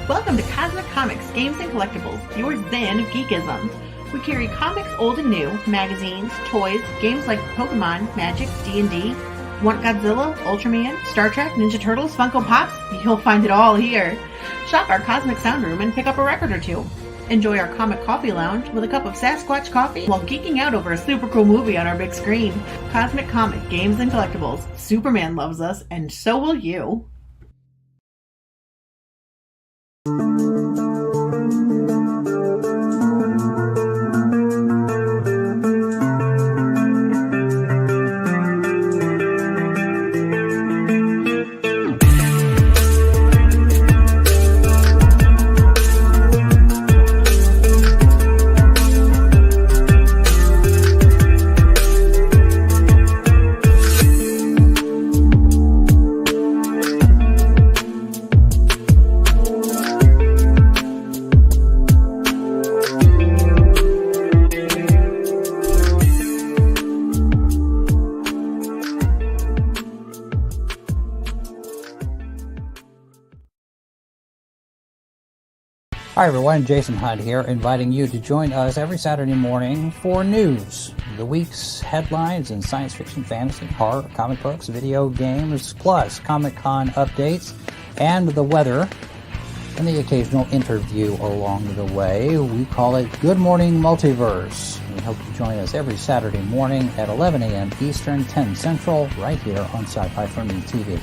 Welcome to Cosmic Comics, Games and Collectibles, your zen of geekism. We carry comics old and new, magazines, toys, games like Pokemon, Magic, D&D. Want Godzilla, Ultraman, Star Trek, Ninja Turtles, Funko Pops? You'll find it all here. Shop our Cosmic Sound Room and pick up a record or two. Enjoy our Comic Coffee Lounge with a cup of Sasquatch coffee while geeking out over a super cool movie on our big screen. Cosmic Comic, Games and Collectibles. Superman loves us, and so will you. Hi everyone, Jason Hunt here, inviting you to join us every Saturday morning for news, the week's headlines in science fiction, fantasy, horror, comic books, video games, plus Comic-Con updates and the weather, and the occasional interview along the way. We call it Good Morning Multiverse. We hope you join us every Saturday morning at 11 a.m. Eastern, 10 Central, right here on Sci-Fi for Me TV.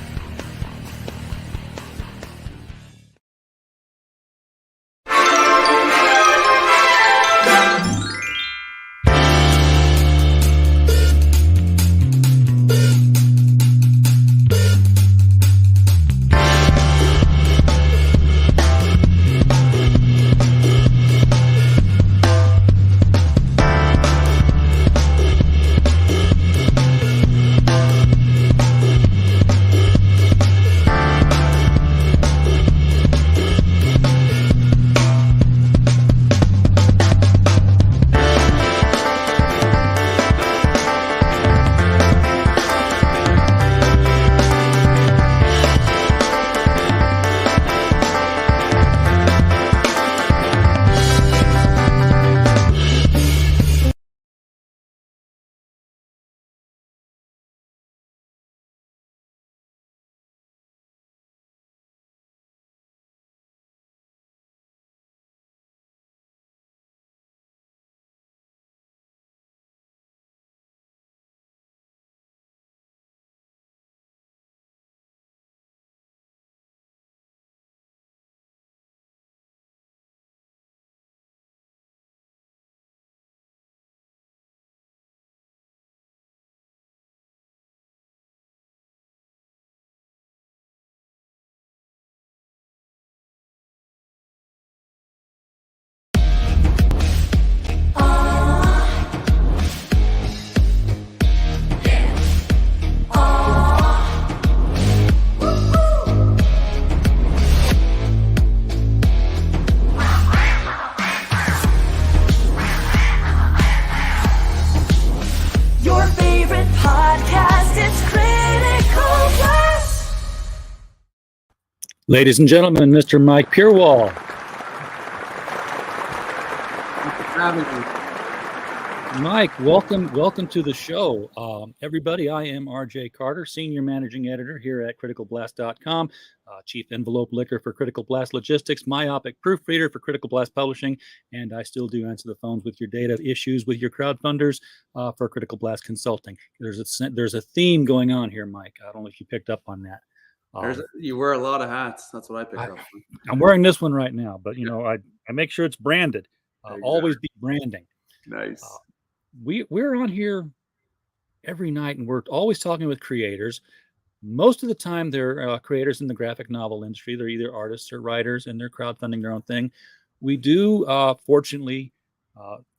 Ladies and gentlemen, Mr. Mike Purewal. Mike, welcome to the show. Everybody, I am RJ Carter, Senior Managing Editor here at CriticalBlast.com, Chief Envelope Licker for Critical Blast Logistics, Myopic Proofreader for Critical Blast Publishing, and I still do answer the phones with your data issues with your crowdfunders for Critical Blast Consulting. There's a theme going on here, Mike. I don't know if you picked up on that. You wear a lot of hats. That's what I picked up. I'm wearing this one right now, but I make sure it's branded. Always be branding. Nice. We're on here every night, and we're always talking with creators. Most of the time, they're creators in the graphic novel industry. They're either artists or writers, and they're crowdfunding their own thing. We do, fortunately,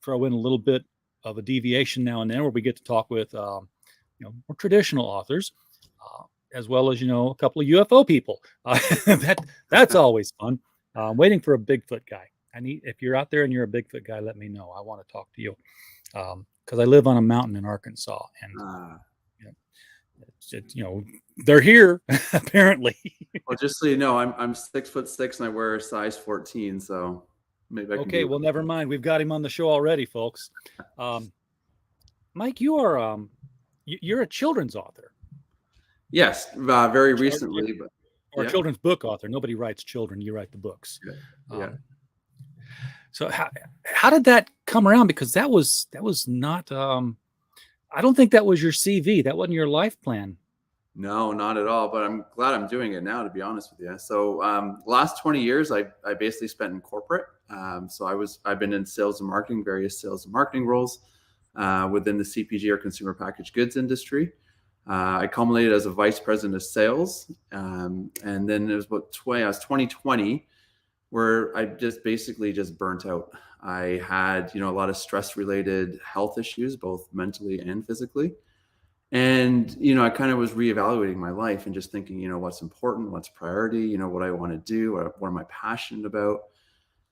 throw in a little bit of a deviation now and then, where we get to talk with more traditional authors. As well as, a couple of UFO people. That's always fun. I'm waiting for a Bigfoot guy. If you're out there and you're a Bigfoot guy, let me know. I want to talk to you because I live on a mountain in Arkansas, and they're here apparently. Well, just so you know, I'm 6'6" and I wear a size 14, so maybe I can Okay, do well, it. never mind. We've got him on the show already, folks. Mike, you're a children's author. Yes, very Or, recently, but or a yeah, children's book author. Nobody writes children. You write the books. yeah. So how did that come around? Because that was not. I don't think that was your CV. That wasn't your life plan. No, not at all. But I'm glad I'm doing it now, to be honest with you. So, last 20 years, I basically spent in corporate. So I've been in sales and marketing, various sales and marketing roles within the CPG or consumer packaged goods industry. I culminated as a vice president of sales, and then it was I was 2020, where I just basically just burnt out. I had a lot of stress related health issues, both mentally and physically. And I kind of was reevaluating my life and just thinking, what's important, what's priority, what I want to do, what am I passionate about.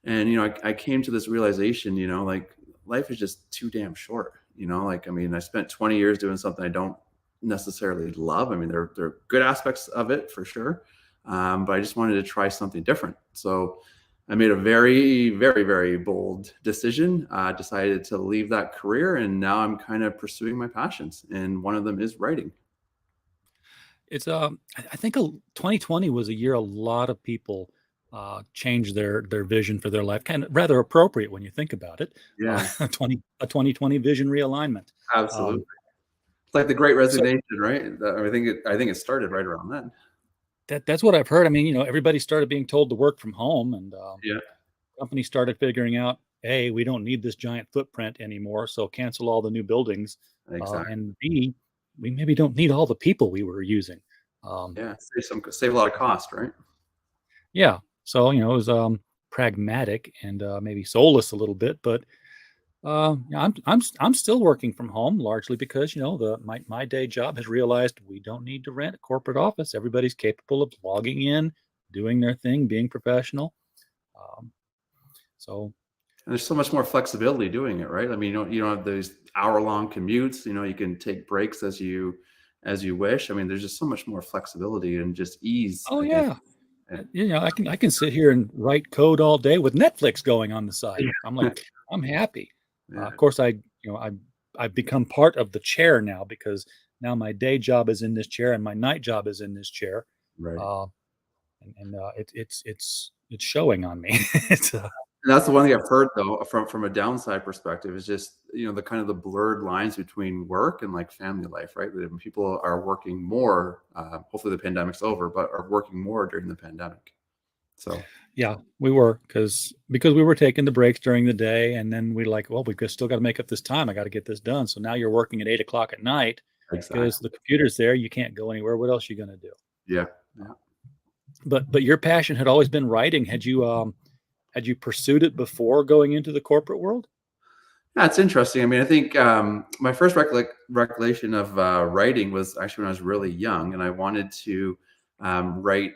And I came to this realization, like life is just too damn short. Like, I mean, I spent 20 years doing something I don't necessarily love. I mean, there are good aspects of it for sure, but I just wanted to try something different. So I made a very, very, very bold decision. Decided to leave that career, and now I'm kind of pursuing my passions, and one of them is writing. It's I think 2020 was a year a lot of people changed their vision for their life. Kind of rather appropriate when you think about it. Yeah, 2020 vision realignment. absolutely. It's like the Great So Resignation, right? I think it started right around then. that's what I've heard. I mean, everybody started being told to work from home, and Yeah, companies started figuring out, hey, we don't need this giant footprint anymore, so cancel all the new buildings. exactly. And B, we maybe don't need all the people we were using. Um, Yeah, save a lot of cost, right? yeah, so it was pragmatic and maybe soulless a little bit, but yeah, I'm still working from home largely because my day job has realized we don't need to rent a corporate office. Everybody's capable of logging in, doing their thing, being professional. Um, so And there's so much more flexibility doing it, right? I mean, you don't have those hour-long commutes. You can take breaks as you wish. I mean, there's just so much more flexibility and just ease, oh I think. yeah, And, I can sit here and write code all day with Netflix going on the side. I'm yeah, like, I'm happy. yeah, Of course, I've become part of the chair now because now my day job is in this chair and my night job is in this chair, right. uh, it's showing on me. it's And that's the one thing I've heard though, from a downside perspective, is just the kind of the blurred lines between work and like family life, right? That when people are working more, hopefully the pandemic's over, but are working more during the pandemic. So Yeah, we were because we were taking the breaks during the day, and then we like, well, we've still got to make up this time. I got to get this done. So now you're working at 8 o'clock at night because exactly, the computer's there. You can't go anywhere. What else are you going to do? yeah, yeah. But your passion had always been writing. Had you pursued it before going into the corporate world? Yeah, it's interesting. I mean, I think my first recollection of writing was actually when I was really young, and I wanted to write.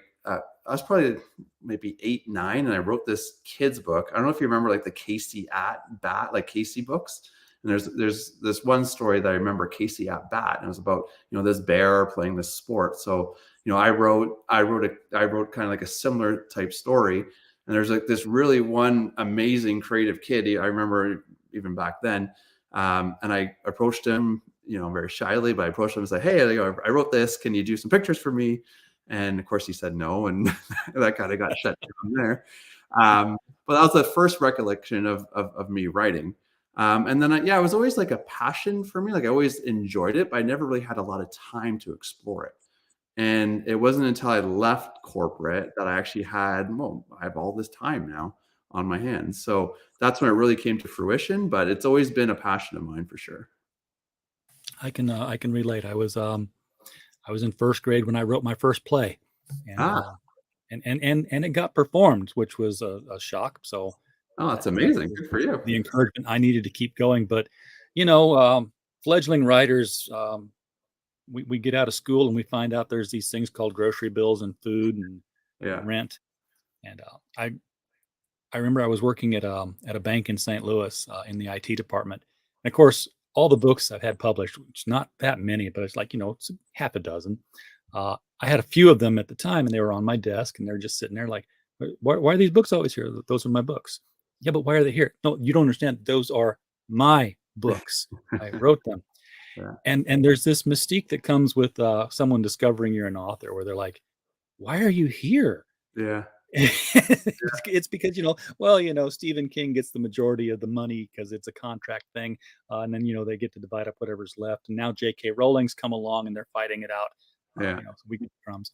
I was probably maybe 8, 9, and I wrote this kids book. I don't know if you remember, like the Casey at Bat, like Casey books. And there's this one story that I remember, Casey at Bat, and it was about this bear playing this sport. So I wrote kind of like a similar type story. And there's like this really one amazing creative kid. I remember even back then. And I approached him, very shyly, but I approached him and said, "Hey, I wrote this. Can you do some pictures for me?" And of course he said no. And that kind of got shut down there. But that was the first recollection of me writing. And then it was always like a passion for me. Like I always enjoyed it, but I never really had a lot of time to explore it. And it wasn't until I left corporate that I actually I have all this time now on my hands. So that's when it really came to fruition, but it's always been a passion of mine for sure. I can relate. I was in first grade when I wrote my first play, and Ah, and it got performed, which was a shock. So oh, that's that amazing. was Good for you. the encouragement I needed to keep going. But fledgling writers, we get out of school and we find out there's these things called grocery bills and food and Yeah. rent. And I remember I was working at a bank in St. Louis in the IT department. And of course, all the books I've had published, which is not that many, but it's like, it's half a dozen. I had a few of them at the time, and they were on my desk, and they're just sitting there like, why are these books always here? Those are my books. Yeah, but why are they here? No, you don't understand. Those are my books. I wrote them. Yeah. And there's this mystique that comes with someone discovering you're an author, where they're like, why are you here? Yeah. It's because, Stephen King gets the majority of the money because it's a contract thing. And then, they get to divide up whatever's left. And now J.K. Rowling's come along and they're fighting it out. Yeah. So we get crumbs.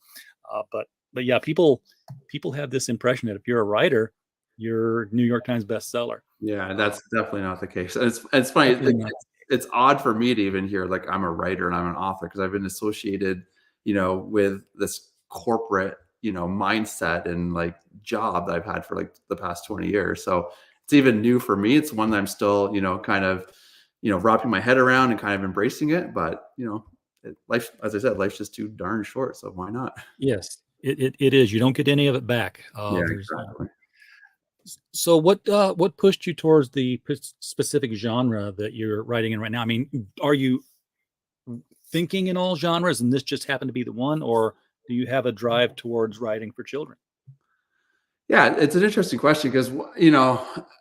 But yeah, people have this impression that if you're a writer, you're New York Times bestseller. Yeah, that's definitely not the case. And it's funny. It's odd for me to even hear like I'm a writer and I'm an author, because I've been associated, with this corporate, mindset and like job that I've had for like the past 20 years. So it's even new for me. It's one that I'm still, kind of, wrapping my head around and kind of embracing it. But, life, as I said, life's just too darn short. So why not? Yes, it is. You don't get any of it back. Yeah, exactly. So what pushed you towards the specific genre that you're writing in right now? I mean, are you thinking in all genres and this just happened to be the one, or do you have a drive towards writing for children? Yeah, it's an interesting question because,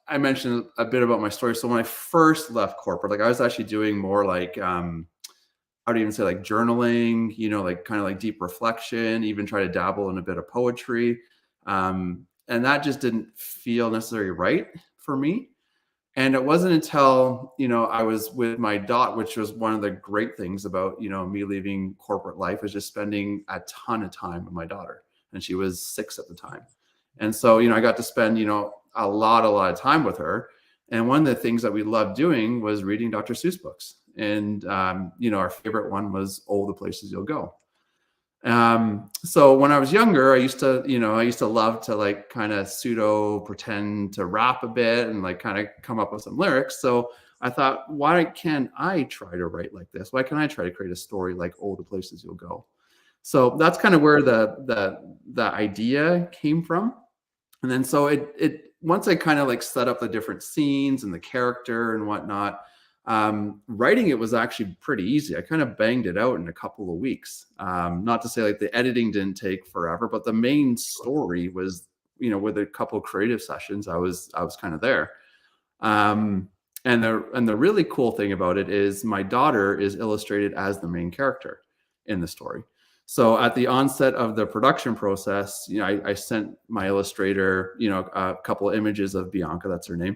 I mentioned a bit about my story. So when I first left corporate, like I was actually doing more like, I would even say like journaling, like kind of like deep reflection, even try to dabble in a bit of poetry. And that just didn't feel necessarily right for me. And it wasn't until, I was with my daughter, which was one of the great things about, me leaving corporate life, was just spending a ton of time with my daughter. And she was 6 at the time. And so, I got to spend, a lot of time with her. And one of the things that we loved doing was reading Dr. Seuss books. And, our favorite one was Oh, the Places You'll Go. So when I was younger, I used to love to like kind of pseudo pretend to rap a bit and like kind of come up with some lyrics. So I thought, why can't I try to write like this? Why can't I try to create a story like Oh, the Places You'll Go? So that's kind of where the idea came from. And then so it once I kind of like set up the different scenes and the character and whatnot, writing it was actually pretty easy. I kind of banged it out in a couple of weeks. Not to say like the editing didn't take forever, but the main story was, with a couple of creative sessions, I was kind of there. And the really cool thing about it is my daughter is illustrated as the main character in the story. So at the onset of the production process, I sent my illustrator, a couple of images of Bianca, that's her name.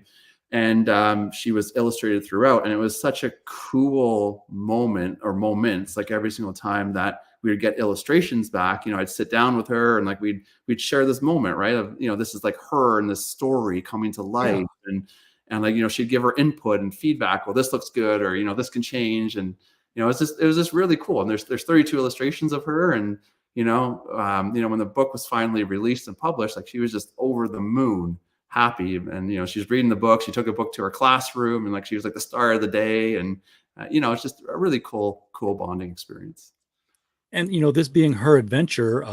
And she was illustrated throughout. And it was such a cool moment, or moments, like every single time that we would get illustrations back, I'd sit down with her and like we'd share this moment, right? Of, this is like her and this story coming to life. Yeah. And like, she'd give her input and feedback. Well, this looks good, or, this can change. And, it was just really cool. And there's 32 illustrations of her. And, when the book was finally released and published, like she was just over the moon happy. And, she's reading the book. She took a book to her classroom and like, she was like the star of the day. And, it's just a really cool bonding experience. And, this being her adventure,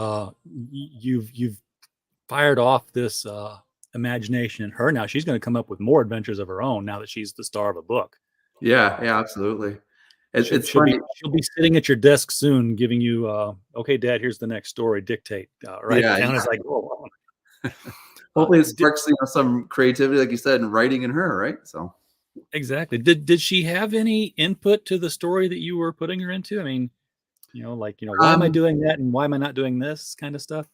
you've fired off this imagination in her. Now she's going to come up with more adventures of her own now that she's the star of a book. Yeah, absolutely. She'll be sitting at your desk soon, giving you, okay, Dad, here's the next story. Dictate. Right down. It's like, oh. Hopefully, it sparks some creativity, like you said, and writing in her, right? So, exactly. Did she have any input to the story that you were putting her into? I mean, why am I doing that, and why am I not doing this kind of stuff?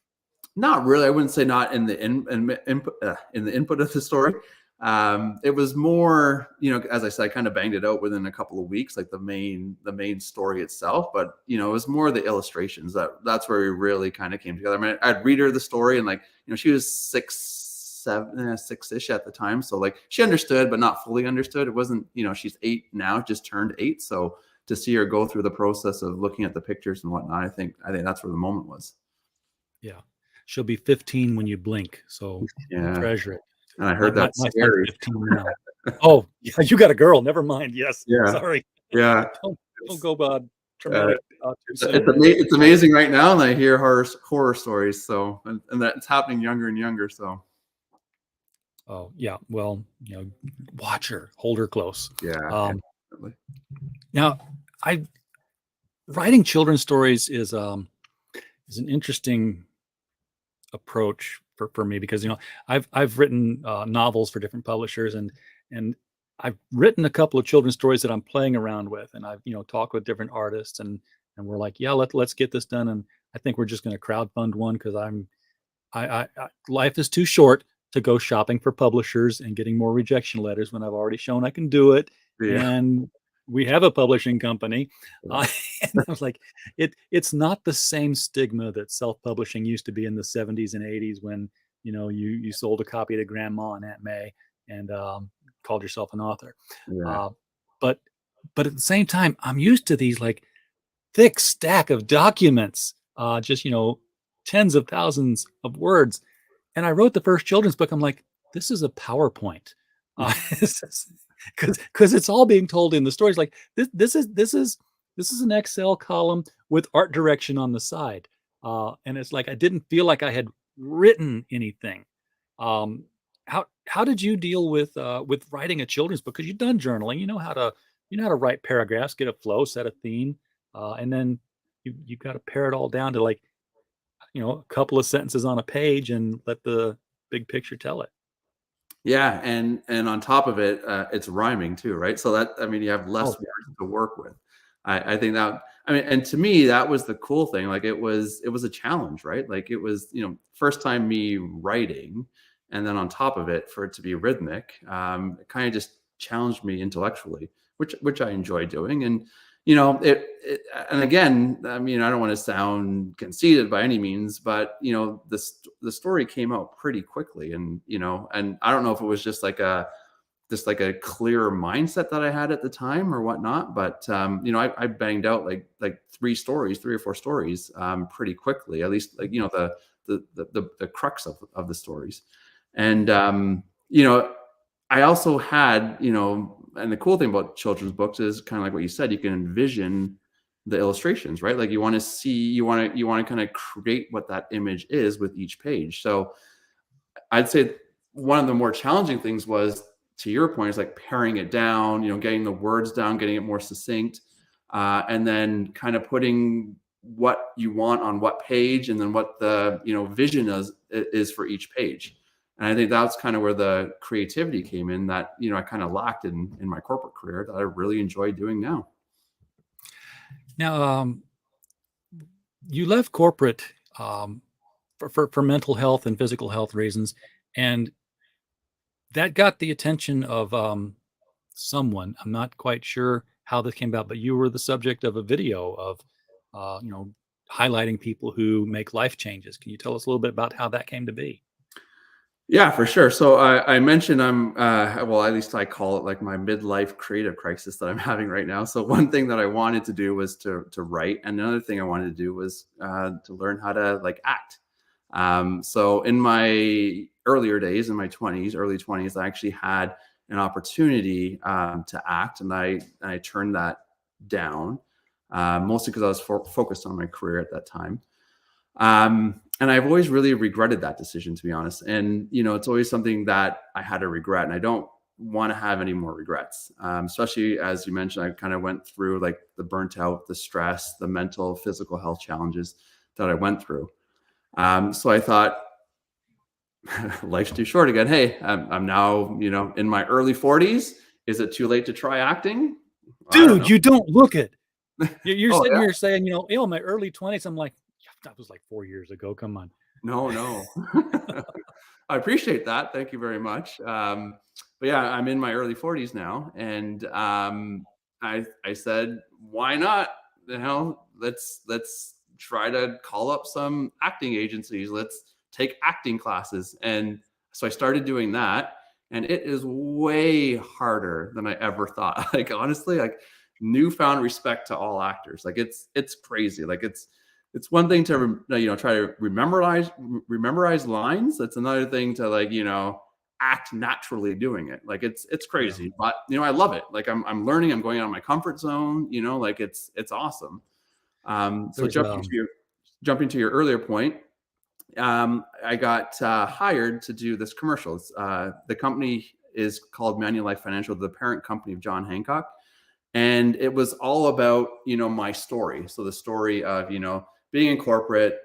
Not really. I wouldn't say not in the input of the story. It was more, as I said, I kind of banged it out within a couple of weeks, like the main story itself. But, it was more the illustrations that's where we really kind of came together. I mean, I'd read her the story and like, she was 6-ish at the time. So like she understood, but not fully understood. It wasn't, she's 8 now, just turned 8. So to see her go through the process of looking at the pictures and whatnot, I think that's where the moment was. Yeah. She'll be 15 when you blink. So treasure it. And I heard that's scary. 15 now. Oh, yeah, you got a girl. Never mind. Yes. Yeah. Sorry. Yeah. Don't go about traumatic. It's amazing right now, and I hear horror stories. So, and that's happening younger and younger. So. Oh yeah. Well, watch her, hold her close. Yeah. Now, I writing children's stories is an interesting approach for me because I've written novels for different publishers and I've written a couple of children's stories that I'm playing around with, and I've talked with different artists, and we're like, yeah, let's get this done, and I think we're just going to crowdfund one because life is too short to go shopping for publishers and getting more rejection letters when I've already shown I can do it. Yeah. And we have a publishing company. Yeah. And I was like, it's not the same stigma that self-publishing used to be in the 70s and 80s when, you sold a copy to grandma and Aunt May and called yourself an author. Yeah. But at the same time, I'm used to these like thick stack of documents, just, tens of thousands of words. And I wrote the first children's book. I'm like, this is a PowerPoint. Because it's all being told in the stories. Like this is an Excel column with art direction on the side. And it's like I didn't feel like I had written anything. How did you deal with writing a children's book? Because you've done journaling, you know how to write paragraphs, get a flow, set a theme, and then you've got to pare it all down to like a couple of sentences on a page and let the big picture tell it. Yeah, and on top of it, it's rhyming too, right? So that, I mean, you have less words to work with. I think that, I mean, and to me, that was the cool thing. Like it was a challenge, right? Like it was, first time me writing, and then on top of it, for it to be rhythmic, it kind of just challenged me intellectually, which I enjoy doing. And and again, I mean, I don't want to sound conceited by any means, but the story came out pretty quickly, and and I don't know if it was just like a clear mindset that I had at the time or whatnot, but I banged out like three or four stories pretty quickly, at least like the crux of the stories, and I also had and the cool thing about children's books is kind of like what you said, you can envision the illustrations, right? Like you want to kind of create what that image is with each page. So I'd say one of the more challenging things was, to your point, is like paring it down, getting the words down, getting it more succinct, and then kind of putting what you want on what page, and then what the vision is for each page. And I think that's kind of where the creativity came in that, I kind of lacked in my corporate career that I really enjoy doing now. Now, you left corporate for mental health and physical health reasons, and that got the attention of someone. I'm not quite sure how this came about, but you were the subject of a video of, highlighting people who make life changes. Can you tell us a little bit about how that came to be? Yeah, for sure. So I mentioned I'm, well, at least I call it like my midlife creative crisis that I'm having right now. So one thing that I wanted to do was to write. And another thing I wanted to do was to learn how to like act. So in my earlier days, in my early 20s, I actually had an opportunity to act, and I turned that down, mostly because I was focused on my career at that time. And I've always really regretted that decision, to be honest. And, it's always something that I had to regret, and I don't want to have any more regrets. Especially as you mentioned, I kind of went through like the burnt out, the stress, the mental, physical health challenges that I went through. So I thought, life's too short again. Hey, I'm now, in my early 40s. Is it too late to try acting? Dude, you don't look it. You're Oh, sitting yeah? here saying, my early 20s. I'm like, that was like 4 years ago. Come on. No. I appreciate that. Thank you very much. But yeah, I'm in my early 40s now, and I said, why not? Let's try to call up some acting agencies. Let's take acting classes. And so I started doing that, and it is way harder than I ever thought. Like honestly, like newfound respect to all actors. Like it's crazy. Like it's one thing to try to rememorize lines. That's another thing to like act naturally doing it. Like it's crazy, Yeah. but I love it. Like I'm learning. I'm going out of my comfort zone. Like it's awesome. So jumping to your earlier point, I got hired to do this commercial. The company is called Manulife Financial, the parent company of John Hancock. And it was all about, my story. So the story of, being in corporate,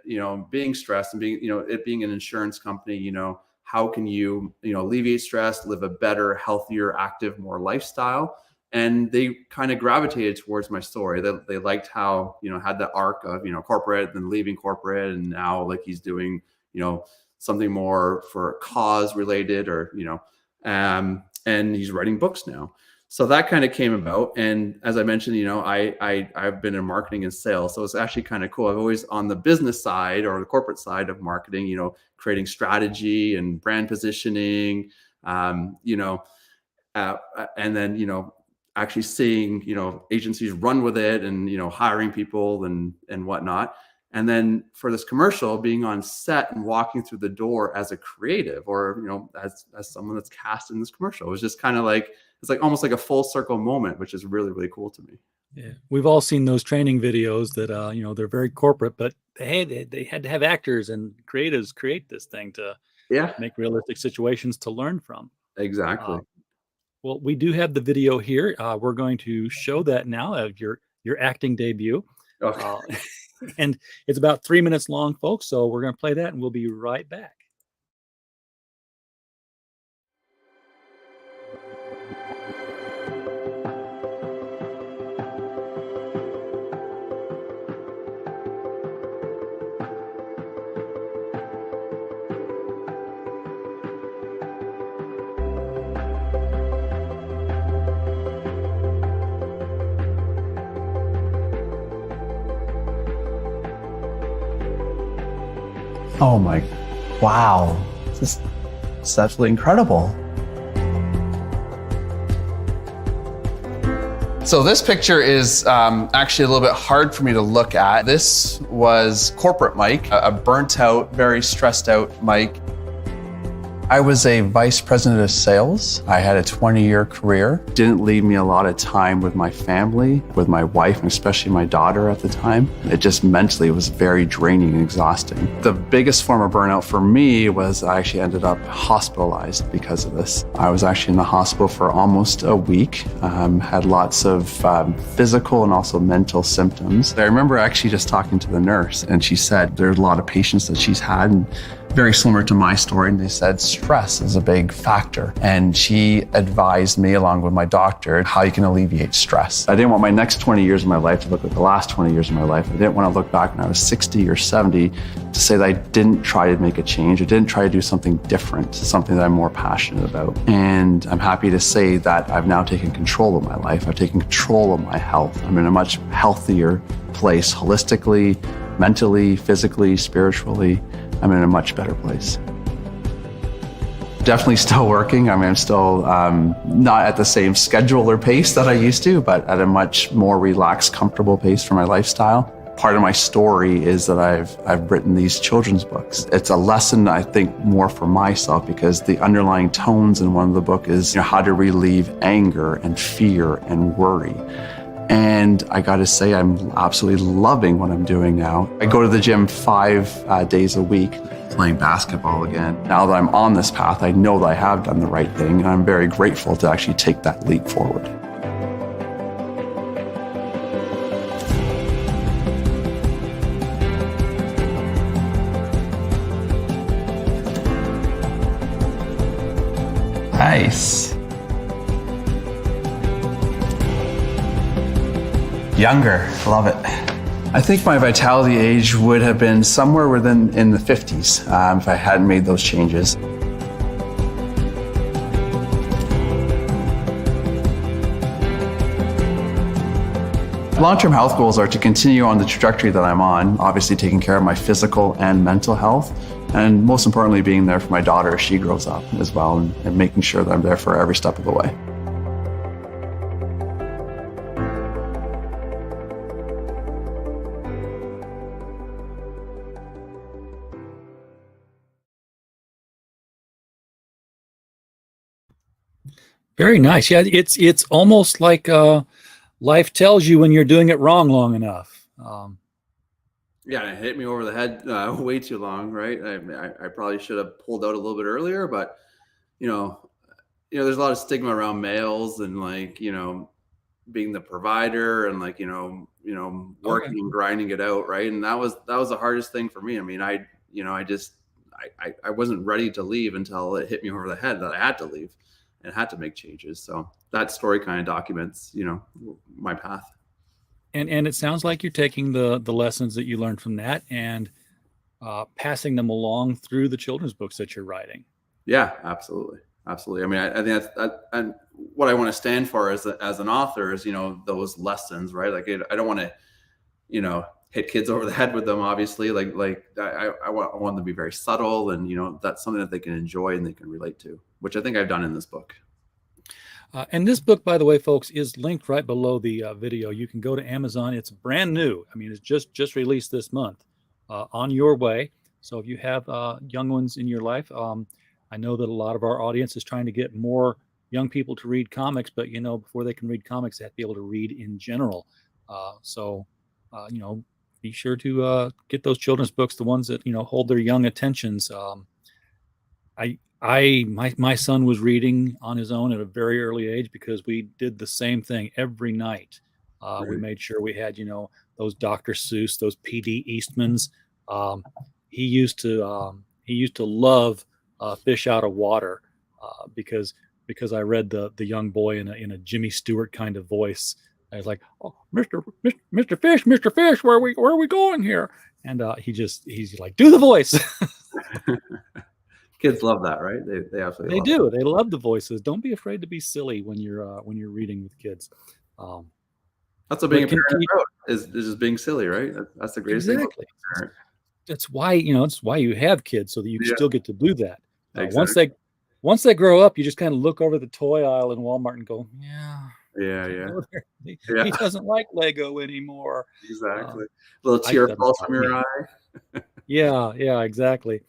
being stressed and being, it being an insurance company, how can you, alleviate stress, live a better, healthier, active, more lifestyle. And they kind of gravitated towards my story. They liked how, had the arc of, corporate, then leaving corporate. And now like he's doing, something more for cause related, or, and he's writing books now. So that kind of came about. And as I mentioned, I've been in marketing and sales. So it's actually kind of cool. I've always on the business side or the corporate side of marketing, creating strategy and brand positioning, and then, actually seeing, agencies run with it and, hiring people and whatnot. And then for this commercial, being on set and walking through the door as a creative, or, as someone that's cast in this commercial, it was just kind of like, it's like almost like a full circle moment, which is really, really cool to me. Yeah, we've all seen those training videos that they're very corporate, but they had to have actors and creatives create this thing to Yeah, make realistic situations to learn from. exactly. Uh, well, we do have the video here. We're going to show that now of your acting debut, Okay. and it's about 3 minutes long, folks. So we're going to play that, and we'll be right back. Oh my, wow. This is absolutely incredible. So this picture is actually a little bit hard for me to look at. This was corporate Mike, a burnt out, very stressed out Mike. I was a vice president of sales. I had a 20-year career. Didn't leave me a lot of time with my family, with my wife, and especially my daughter at the time. It just mentally was very draining and exhausting. The biggest form of burnout for me was I actually ended up hospitalized because of this. I was actually in the hospital for almost a week, had lots of physical and also mental symptoms. I remember actually just talking to the nurse, and she said there's a lot of patients that she's had, and very similar to my story, and they said stress is a big factor. And she advised me, along with my doctor, how you can alleviate stress. I didn't want my next 20 years of my life to look like the last 20 years of my life. I didn't want to look back when I was 60 or 70 to say that I didn't try to make a change. I didn't try to do something different, something that I'm more passionate about. And I'm happy to say that I've now taken control of my life. I've taken control of my health. I'm in a much healthier place holistically, mentally, physically, spiritually. I'm in a much better place. Definitely still working. I mean, I'm still not at the same schedule or pace that I used to, but at a much more relaxed, comfortable pace for my lifestyle. Part of my story is that I've written these children's books. It's a lesson, I think, more for myself, because the underlying tones in one of the book is how to relieve anger and fear and worry. And I got to say, I'm absolutely loving what I'm doing now. I go to the gym 5 days a week, playing basketball again. Now that I'm on this path, I know that I have done the right thing, and I'm very grateful to actually take that leap forward. Nice. Younger, love it. I think my vitality age would have been somewhere within in the 50s if I hadn't made those changes. Long-term health goals are to continue on the trajectory that I'm on, obviously taking care of my physical and mental health, and most importantly, being there for my daughter as she grows up as well, and making sure that I'm there for her every step of the way. Very nice. Yeah, it's almost like life tells you when you're doing it wrong long enough. Yeah, it hit me over the head way too long, right? I probably should have pulled out a little bit earlier, but there's a lot of stigma around males, and like being the provider and like, working Okay. and grinding it out. Right. And that was the hardest thing for me. I mean, I wasn't ready to leave until it hit me over the head that I had to leave and had to make changes. So that story kind of documents, my path. And it sounds like you're taking the lessons that you learned from that and passing them along through the children's books that you're writing. Yeah, absolutely. Absolutely. I mean, I think and what I want to stand for as an author is, those lessons, right? Like, I don't want to, hit kids over the head with them, obviously. I want them to be very subtle, and, that's something that they can enjoy and they can relate to, which I think I've done in this book. And this book, by the way, folks, is linked right below the video. You can go to Amazon. It's brand new. I mean, it's just released this month, On Your Way. So if you have young ones in your life, I know that a lot of our audience is trying to get more young people to read comics, but before they can read comics, they have to be able to read in general. So be sure to get those children's books, the ones that hold their young attentions. My son was reading on his own at a very early age because we did the same thing every night. We made sure we had those Dr. Seuss, those P.D. Eastmans. He used to love Fish Out of Water because I read the young boy in a Jimmy Stewart kind of voice. I was like, "Oh, Mr. Fish, where are we going here?" And he's like, "Do the voice." Kids love that, right? They absolutely They love do. They love the voices. Don't be afraid to be silly when you're reading with kids. That's what being a But parent about is just being silly, right? That's the greatest thing. exactly. That's why you have kids, so that you can Yeah. still get to do that. Exactly. Once they grow up, you just kind of look over the toy aisle in Walmart and go, yeah, Yeah. go there. He Yeah. doesn't like Lego anymore. Exactly. A little I- tear that's falls not from your me. eye. Yeah, exactly.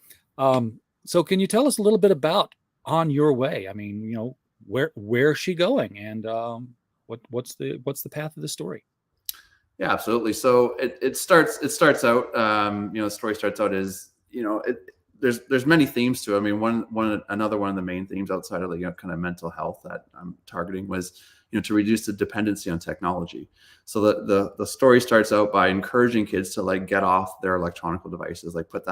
So can you tell us a little bit about On Your Way? I mean, where's she going, and what's the path of the story? Yeah, absolutely. So it starts out, the story starts out as, there's many themes to it. I mean, another one of the main themes outside of kind of mental health that I'm targeting was, to reduce the dependency on technology. So the story starts out by encouraging kids to get off their electronic devices, put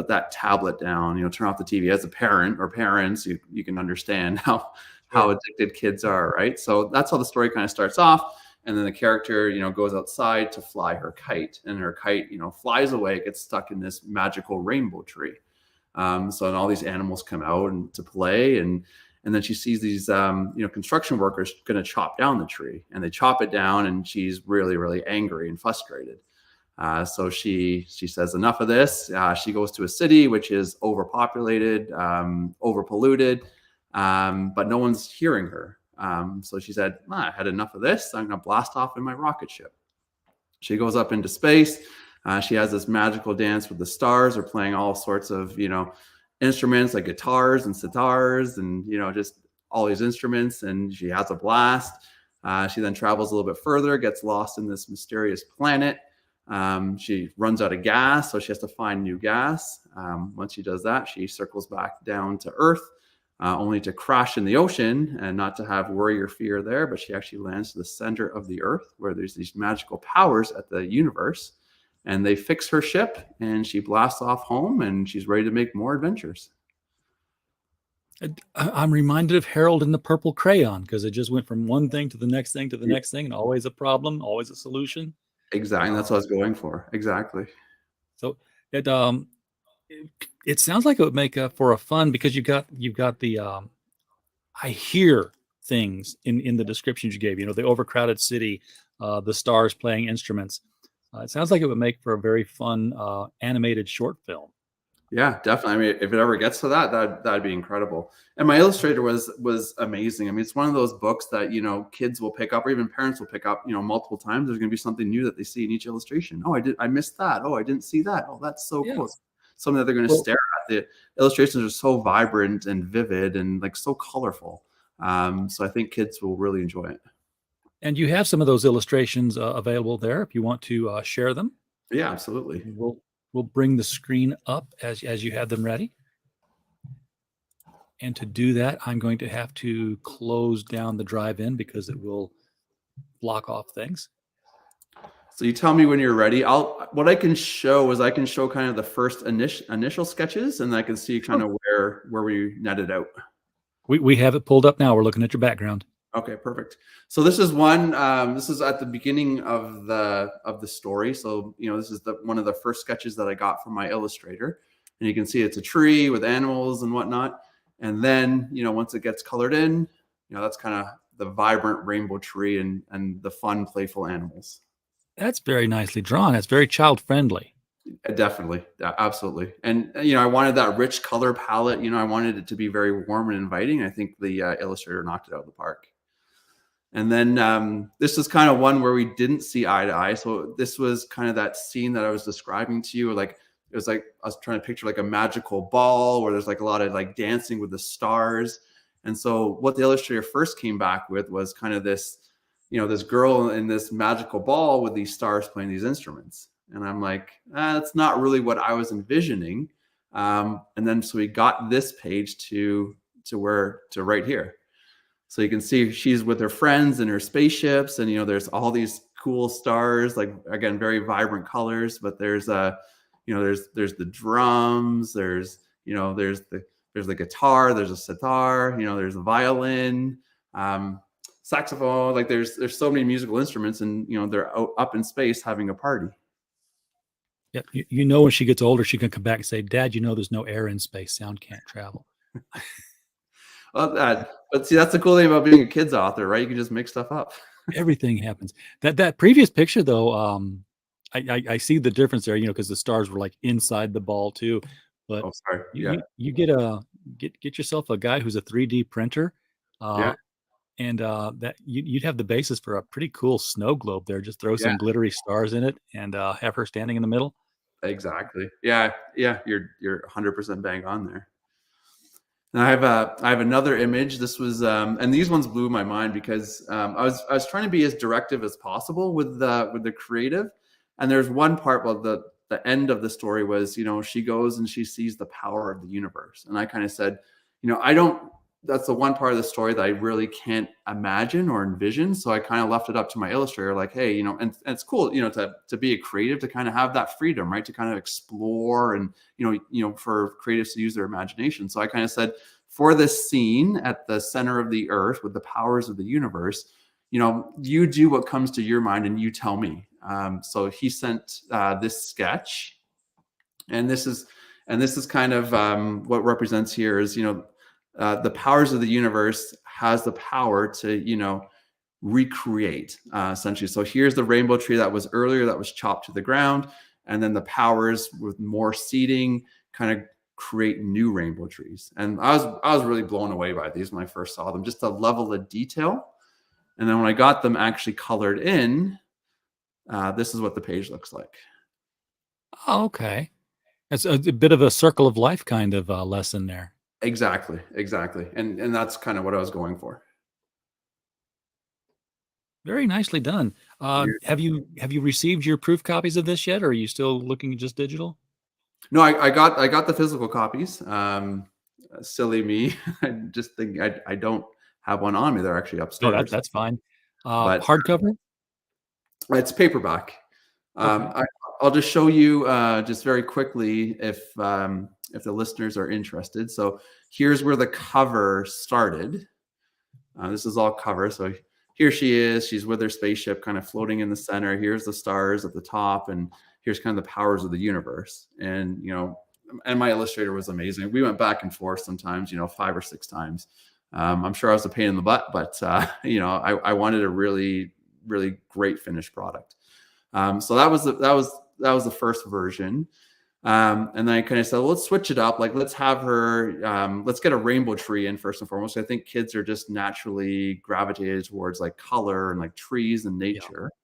that tablet down, turn off the TV. As a parent or parents, you can understand how addicted kids are, right? So that's how the story kind of starts off. And then the character, goes outside to fly her kite, and her kite, flies away, gets stuck in this magical rainbow tree. So and all these animals come out and to play, and then she sees these, construction workers going to chop down the tree, and they chop it down, and she's really, really angry and frustrated. So she says, enough of this. She goes to a city which is overpopulated, overpolluted, but no one's hearing her. So she said, I had enough of this. I'm going to blast off in my rocket ship. She goes up into space. She has this magical dance with the stars. They're playing all sorts of, instruments like guitars and sitars and, just all these instruments. And she has a blast. She then travels a little bit further, gets lost in this mysterious planet. She runs out of gas, so she has to find new gas. Once she does that, she circles back down to Earth. Only to crash in the ocean and not to have worry or fear there, but she actually lands to the center of the Earth where there's these magical powers at the universe, and they fix her ship and she blasts off home and she's ready to make more adventures. I'm reminded of Harold and the Purple Crayon because it just went from one thing to the next thing to the next thing, and always a problem, always a solution. Exactly. That's what I was going for. Exactly. So it sounds like it would make for a fun, because you've got the I hear things in the descriptions you gave, the overcrowded city, the stars playing instruments. It sounds like it would make for a very fun animated short film. Yeah, definitely. I mean, if it ever gets to that'd be incredible. And my illustrator was amazing. I mean, it's one of those books that, kids will pick up, or even parents will pick up, multiple times. There's going to be something new that they see in each illustration. Oh, I missed that. Oh, I didn't see that. Oh, that's so cool. Something that they're going to stare at. The illustrations are so vibrant and vivid and so colorful. So I think kids will really enjoy it. And you have some of those illustrations available there if you want to share them. Yeah, absolutely. We'll bring the screen up as you have them ready. And to do that, I'm going to have to close down the drive-in because it will block off things. So you tell me when you're ready. What I can show is I can show kind of the first initial sketches, and I can see kind of where we netted out. We have it pulled up now. We're looking at your background. Okay, perfect. So this is one. This is at the beginning of the story. So this is one of the first sketches that I got from my illustrator, and you can see it's a tree with animals and whatnot. And then once it gets colored in, that's kind of the vibrant rainbow tree and the fun, playful animals. That's very nicely drawn. That's very child friendly. Definitely, absolutely. And I wanted that rich color palette. I wanted it to be very warm and inviting. I think the illustrator knocked it out of the park. And then this is kind of one where we didn't see eye to eye. So this was kind of that scene that I was describing to you. Like it was like I was trying to picture like a magical ball where there's like a lot of like dancing with the stars. And so what the illustrator first came back with was kind of this, this girl in this magical ball with these stars playing these instruments. And I'm like, that's not really what I was envisioning. And then so we got this page to right here. So you can see she's with her friends and her spaceships, and there's all these cool stars, like again, very vibrant colors. But there's there's the drums, there's the guitar, there's a sitar, there's a violin, saxophone. Like there's so many musical instruments, and they're up in space having a party. Yeah, when she gets older, she can come back and say, "Dad, there's no air in space. Sound can't travel." Well, but see, that's the cool thing about being a kids author, right? You can just make stuff up. Everything happens. That previous picture, though, I see the difference there. Because the stars were like inside the ball too. But sorry. you get yourself a guy who's a 3D printer, and that you'd have the basis for a pretty cool snow globe there. Just throw some glittery stars in it, and have her standing in the middle. Exactly. Yeah. You're 100% bang on there. And I have another image. This was and these ones blew my mind because I was trying to be as directive as possible with the creative. And there's one part, well, the end of the story was, she goes and she sees the power of the universe. And I kind of said, that's the one part of the story that I really can't imagine or envision. So I kind of left it up to my illustrator, like, hey, and it's cool, to be a creative, to kind of have that freedom, right? To kind of explore and, for creatives to use their imagination. So I kind of said, for this scene at the center of the earth with the powers of the universe, you do what comes to your mind and you tell me. So he sent this sketch, and this is kind of what represents here is, the powers of the universe has the power to, recreate essentially. So here's the rainbow tree that was earlier that was chopped to the ground. And then the powers with more seeding kind of create new rainbow trees. And I was really blown away by these when I first saw them, just the level of detail. And then when I got them actually colored in, this is what the page looks like. Oh, okay. It's a bit of a circle of life kind of lesson there. Exactly. And that's kind of what I was going for. Very nicely done. Have you received your proof copies of this yet, or are you still looking just digital? No, I got the physical copies. Silly me. I just think I don't have one on me. They're actually upstairs. No, that's fine. But hardcover? It's paperback. Okay. I'll just show you just very quickly if the listeners are interested. So here's where the cover started. This is all cover. So here she is. She's with her spaceship kind of floating in the center. Here's the stars at the top, and here's kind of the powers of the universe. And, and my illustrator was amazing. We went back and forth sometimes, 5 or 6 times. I'm sure I was a pain in the butt, but, I wanted a really, really great finished product. So that was the first version. And then I kind of said, well, let's switch it up. Like, let's have her, let's get a rainbow tree in first and foremost. I think kids are just naturally gravitated towards like color and like trees and nature. Yeah.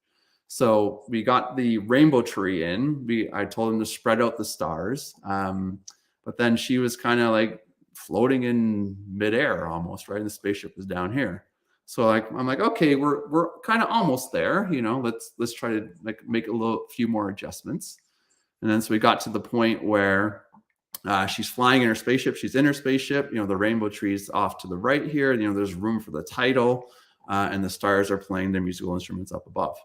So we got the rainbow tree in. I told them to spread out the stars. But then she was kind of like floating in midair almost, right? And the spaceship was down here. So I'm like, okay, we're kind of almost there. Let's try to make a few more adjustments. And then so we got to the point where she's flying in her spaceship. She's in her spaceship. The rainbow tree's off to the right here. There's room for the title. and the stars are playing their musical instruments up above.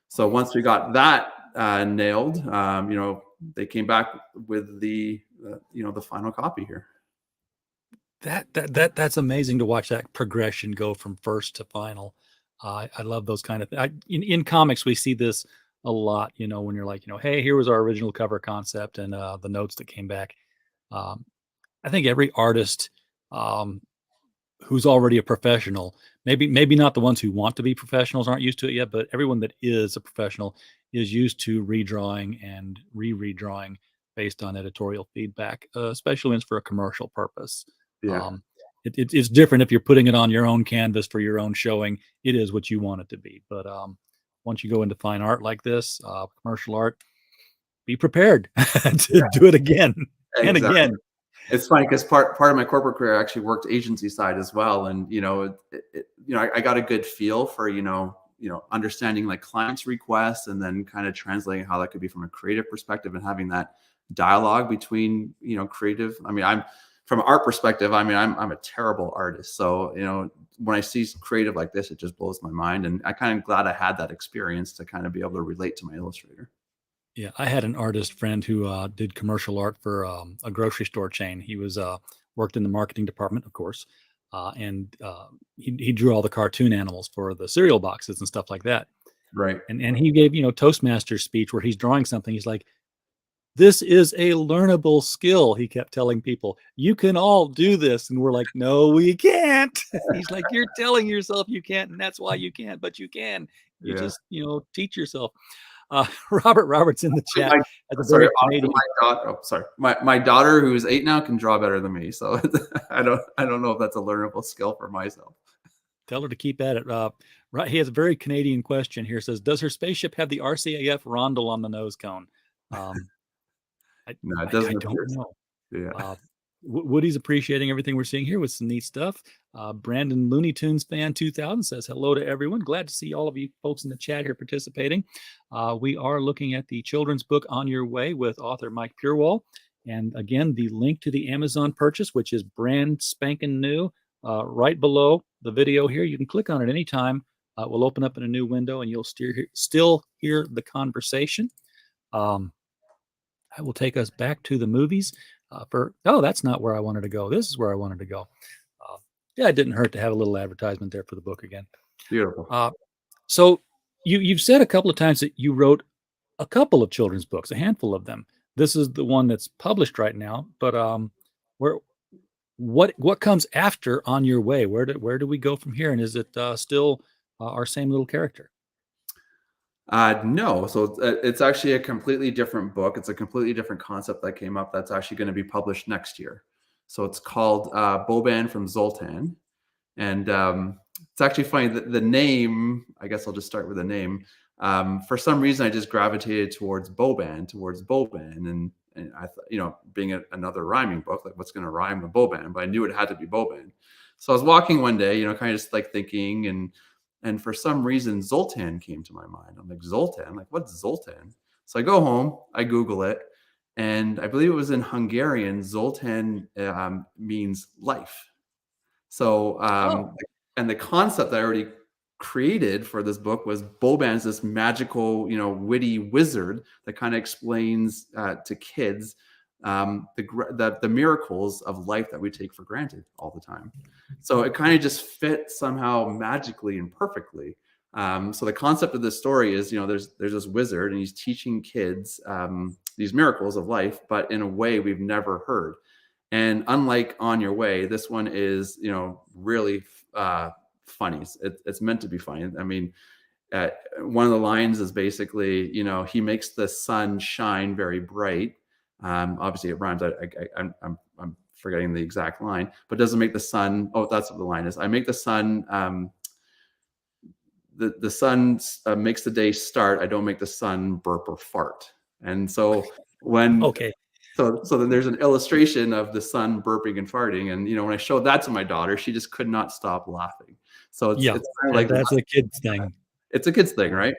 So once we got that nailed, they came back with the final copy here. That's amazing to watch that progression go from first to final. I love those kind of things. In comics, we see this a lot, when you're like, hey, here was our original cover concept and the notes that came back. I think every artist who's already a professional, maybe not the ones who want to be professionals aren't used to it yet, but everyone that is a professional is used to redrawing and redrawing based on editorial feedback, especially for a commercial purpose. Yeah. It's different if you're putting it on your own canvas for your own showing. It is what you want it to be. But once you go into fine art like this, commercial art, be prepared to do it again and again. It's funny because part of my corporate career, I actually worked agency side as well, and I got a good feel for understanding like clients' requests, and then kind of translating how that could be from a creative perspective, and having that dialogue between creative. I mean, I'm from an art perspective. I mean, I'm a terrible artist, so when I see creative like this, it just blows my mind, and I kind of glad I had that experience to kind of be able to relate to my illustrator. Yeah, I had an artist friend who did commercial art for a grocery store chain. He was worked in the marketing department, of course, and he drew all the cartoon animals for the cereal boxes and stuff like that. Right. And he gave Toastmasters speech where he's drawing something. He's like, "This is a learnable skill." He kept telling people, "You can all do this," and we're like, "No, we can't." He's like, "You're telling yourself you can't, and that's why you can't, but you can. You just teach yourself." Robert Roberts in the chat. My daughter, who's 8 now, can draw better than me. So I don't know if that's a learnable skill for myself. Tell her to keep at it. Right, he has a very Canadian question here. Says, "Does her spaceship have the RCAF rondel on the nose cone?" No, it doesn't. I don't know. Yeah. Woody's appreciating everything we're seeing here with some neat stuff. Brandon Looney Tunes fan 2000 says hello to everyone. Glad to see all of you folks in the chat here participating. We are looking at the children's book On Your Way with author Mike Purewal. And again, the link to the Amazon purchase, which is brand spanking new, right below the video here. You can click on it anytime. We'll open up in a new window and you'll still hear the conversation. I will take us back to the movies. That's not where I wanted to go. This is where I wanted to go. It didn't hurt to have a little advertisement there for the book again. Beautiful. So you've said a couple of times that you wrote a couple of children's books, a handful of them. This is the one that's published right now. But what comes after On Your Way? Where do we go from here? And is it still our same little character? No. So it's actually a completely different book. It's a completely different concept that came up that's actually going to be published next year. So it's called Boban from Zoltan. And it's actually funny that the name, I guess I'll just start with the name. For some reason, I just gravitated towards Boban. And I thought, being another rhyming book, like what's going to rhyme with Boban? But I knew it had to be Boban. So I was walking one day, kind of just like thinking, and for some reason, Zoltan came to my mind. I'm like, Zoltan? Like, what's Zoltan? So I go home, I Google it, and I believe it was in Hungarian. Zoltan means life. So, and the concept that I already created for this book was Boban's this magical, witty wizard that kind of explains to kids the miracles of life that we take for granted all the time. So it kind of just fit somehow magically and perfectly. So the concept of this story is, there's this wizard and he's teaching kids these miracles of life, but in a way we've never heard. And unlike On Your Way, this one is, really funny. It's meant to be funny. I mean, one of the lines is basically, he makes the sun shine very bright. Obviously it rhymes. I'm forgetting the exact line, but doesn't make the sun. Oh, that's what the line is. I make the sun. The sun makes the day start. I don't make the sun burp or fart. And so when so then there's an illustration of the sun burping and farting. And when I showed that to my daughter, she just could not stop laughing. So it's kind of like that's a kid's thing. It's a kid's thing, right?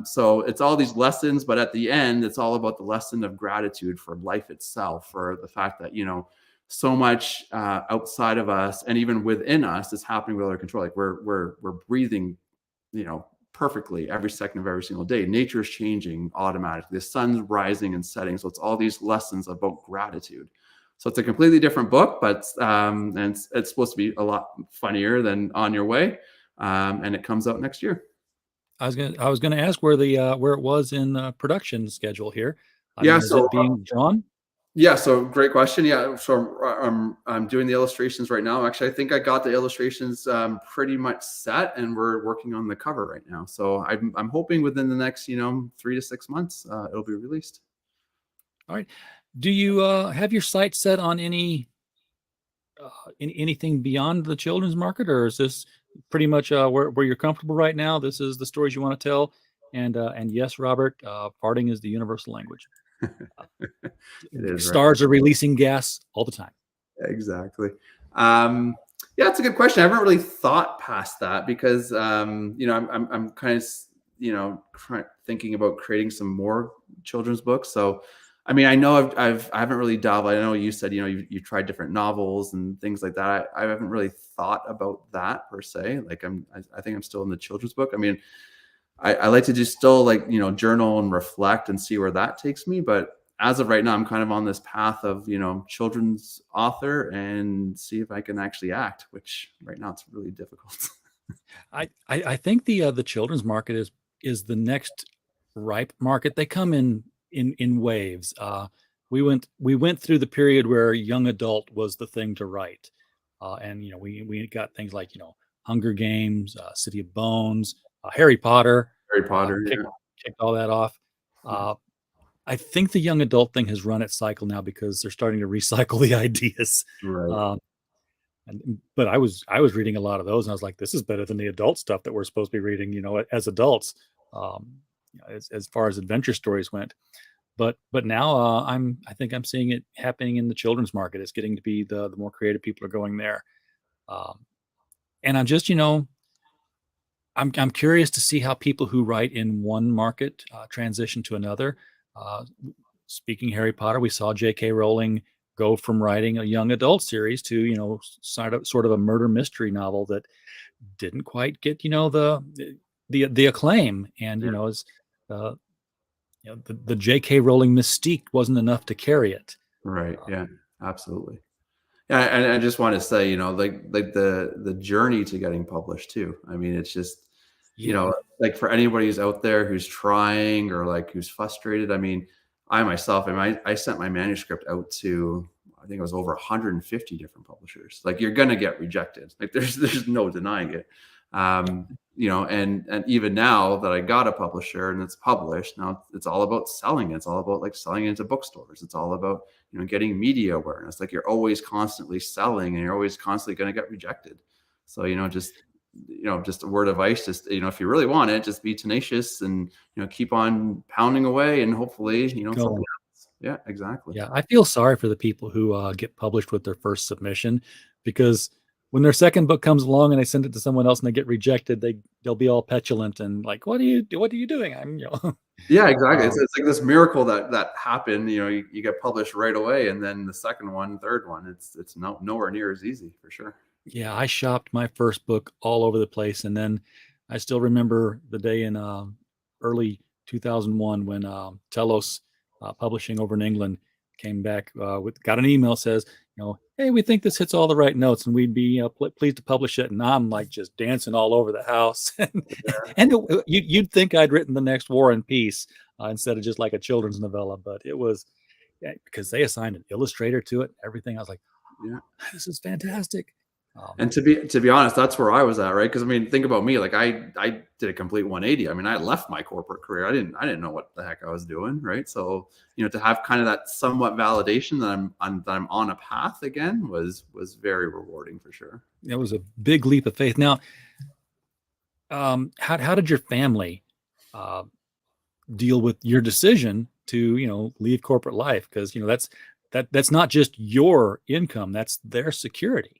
So it's all these lessons, but at the end, it's all about the lesson of gratitude for life itself, for the fact that, so much outside of us and even within us is happening with our control. Like we're breathing, perfectly every second of every single day. Nature is changing automatically. The sun's rising and setting. So it's all these lessons about gratitude. So it's a completely different book, but and it's supposed to be a lot funnier than On Your Way, and it comes out next year. I was gonna ask where it was in production schedule here. I Yeah, mean, is so it being drawn? yeah, so great question. Yeah, so I'm doing the illustrations right now. Actually, I think I got the illustrations pretty much set, and we're working on the cover right now. So I'm hoping within the next 3 to 6 months it'll be released. All right. Do you have your sights set on anything beyond the children's market, or is this pretty much where you're comfortable right now? This is the stories you want to tell, and yes, Robert, farting is the universal language. It is right. Stars are releasing gas all the time. Exactly. Yeah, it's a good question. I haven't really thought past that because I'm kind of thinking about creating some more children's books. So, I mean, I know I haven't really dabbled. I know you said you tried different novels and things like that. I haven't really thought about that per se. Like I think I'm still in the children's book. I mean, I like to just still journal and reflect and see where that takes me. But as of right now, I'm kind of on this path of, children's author and see if I can actually act, which right now it's really difficult. I think the children's market is the next ripe market. They come in waves. We went through the period where young adult was the thing to write, and we got things like Hunger Games, City of Bones, Harry Potter. Harry Potter, Kicked all that off. I think the young adult thing has run its cycle now because they're starting to recycle the ideas. right. But I was reading a lot of those, and I was like, this is better than the adult stuff that we're supposed to be reading, as adults, as far as adventure stories went. But now I think I'm seeing it happening in the children's market. It's getting to be the more creative people are going there, and I'm just I'm curious to see how people who write in one market transition to another. Speaking Harry Potter, we saw J.K. Rowling go from writing a young adult series to sort of a murder mystery novel that didn't quite get the acclaim, and as the J.K. Rowling mystique wasn't enough to carry it. Right. Yeah, absolutely. Yeah, and I just want to say, like the journey to getting published too. I mean, it's just, like for anybody who's out there who's trying or like who's frustrated. I mean, I myself, I sent my manuscript out to, I think it was over 150 different publishers. Like you're gonna get rejected. Like there's no denying it. And even now that I got a publisher and it's published, now it's all about selling it. It's all about like selling it into bookstores. It's all about, getting media awareness. Like you're always constantly selling and you're always constantly going to get rejected. So, just a word of advice, just, if you really want it, just be tenacious and, keep on pounding away and hopefully, something else. Yeah, exactly. Yeah. I feel sorry for the people who get published with their first submission, because when their second book comes along and they send it to someone else and they get rejected, they'll be all petulant and like, what are you doing? I'm, Yeah, exactly. It's like this miracle that happened. You get published right away, and then the second one, third one, it's nowhere near as easy for sure. Yeah, I shopped my first book all over the place, and then I still remember the day in early 2001 when Telos Publishing over in England came back got an email says, hey, we think this hits all the right notes, and we'd be pleased to publish it. And I'm like just dancing all over the house, and you'd think I'd written the next War and Peace instead of just like a children's novella, but it was because they assigned an illustrator to it, and everything. I was like, yeah, this is fantastic. And to be honest, that's where I was at, right? Because I mean, think about me. Like I did a complete 180. I mean, I left my corporate career. I didn't know what the heck I was doing, right? So to have kind of that somewhat validation that I'm on a path again was very rewarding for sure. It was a big leap of faith. Now, how did your family deal with your decision to leave corporate life? Because that's not just your income; that's their security.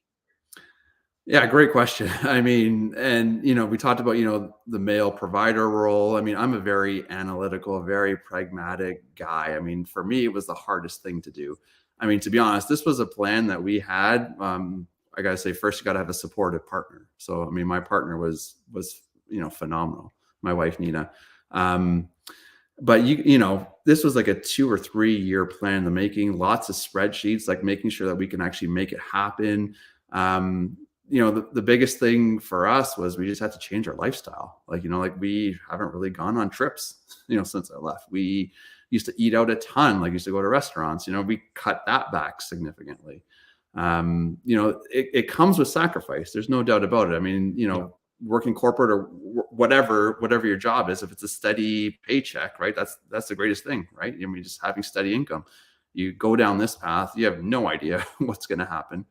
Yeah, great question. I mean, and we talked about the male provider role. I mean, I'm a very analytical, very pragmatic guy. I mean, for me, it was the hardest thing to do. I mean, to be honest, this was a plan that we had. I gotta say, first you gotta have a supportive partner. So I mean, my partner was phenomenal. My wife Nina. But this was like a 2 or 3 year plan in the making. Lots of spreadsheets, like making sure that we can actually make it happen. The biggest thing for us was we just had to change our lifestyle. Like we haven't really gone on trips, since I left. We used to eat out a ton, like used to go to restaurants. We cut that back significantly. It comes with sacrifice. There's no doubt about it. I mean, working corporate or whatever your job is, if it's a steady paycheck, right? That's the greatest thing, right? I mean, just having steady income. You go down this path, you have no idea what's going to happen.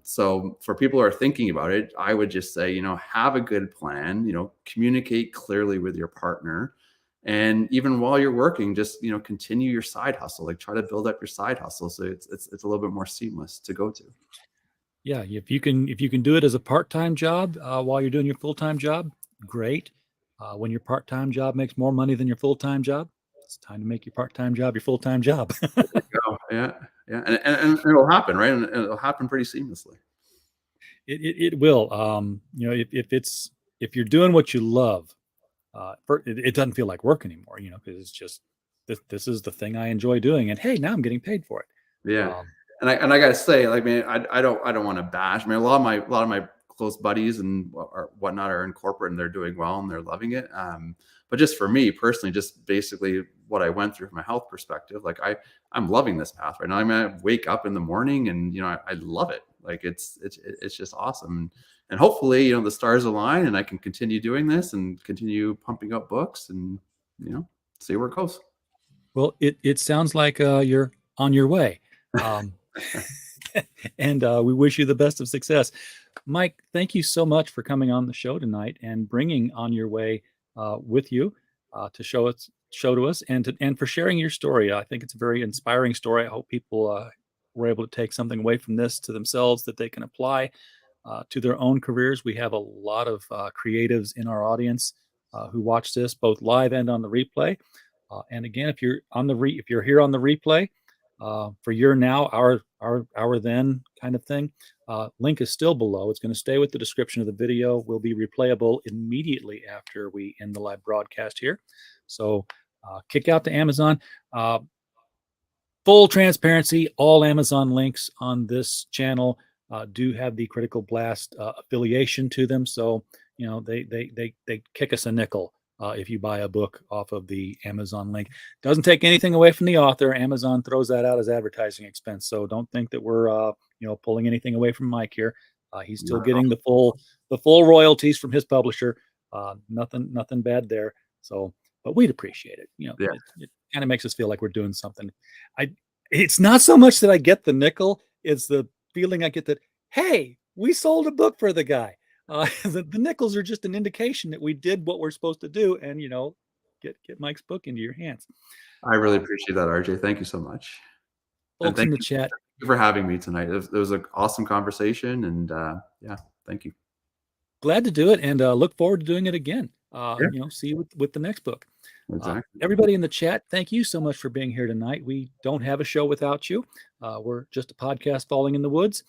So for people who are thinking about it, I would just say, have a good plan, communicate clearly with your partner. And even while you're working, just, continue your side hustle, like try to build up your side hustle. So it's a little bit more seamless to go to. Yeah. If you can do it as a part-time job, while you're doing your full-time job, great. When your part-time job makes more money than your full-time job, it's time to make your part-time job your full-time job. Yeah. And it'll happen, right? And it'll happen pretty seamlessly. It will. If you're doing what you love, it doesn't feel like work anymore, because it's just this is the thing I enjoy doing, and hey, now I'm getting paid for it. Yeah. And I gotta say, like, man, I don't want to bash. I mean, a lot of my close buddies and whatnot are in corporate and they're doing well and they're loving it. But just for me personally, just basically what I went through from a health perspective, like I'm loving this path right now. I mean, I wake up in the morning and I love it. Like it's just awesome. And hopefully, the stars align and I can continue doing this and continue pumping up books and see where it goes. Well, it sounds like you're on your way. And we wish you the best of success. Mike, thank you so much for coming on the show tonight and bringing On Your Way with you to show to us and for sharing your story. I think it's a very inspiring story. I hope people were able to take something away from this to themselves that they can apply to their own careers. We have a lot of creatives in our audience who watch this both live and on the replay. And again, if you're here on the replay, for your now, our then kind of thing, link is still below. It's going to stay with the description of the video. Will be replayable immediately after we end the live broadcast here. So kick out to Amazon. Full transparency, all Amazon links on this channel do have the Critical Blast affiliation to them. So they kick us a nickel if you buy a book off of the Amazon link. Doesn't take anything away from the author. Amazon throws that out as advertising expense. So don't think that we're pulling anything away from Mike here. He's still getting the full royalties from his publisher. Nothing bad there. So, but we'd appreciate it. It kind of makes us feel like we're doing something. It's not so much that I get the nickel. It's the feeling I get that, hey, we sold a book for the guy. The nickels are just an indication that we did what we're supposed to do, and get Mike's book into your hands. I really appreciate that, RJ. Thank you so much. Folks in the chat, thank you for having me tonight. It was an awesome conversation, and thank you. Glad to do it, and look forward to doing it again. See you with the next book. Exactly. Everybody in the chat, thank you so much for being here tonight. We don't have a show without you. We're just a podcast falling in the woods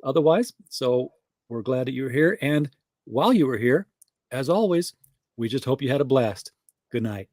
otherwise. So we're glad that you were here. And while you were here, as always, we just hope you had a blast. Good night.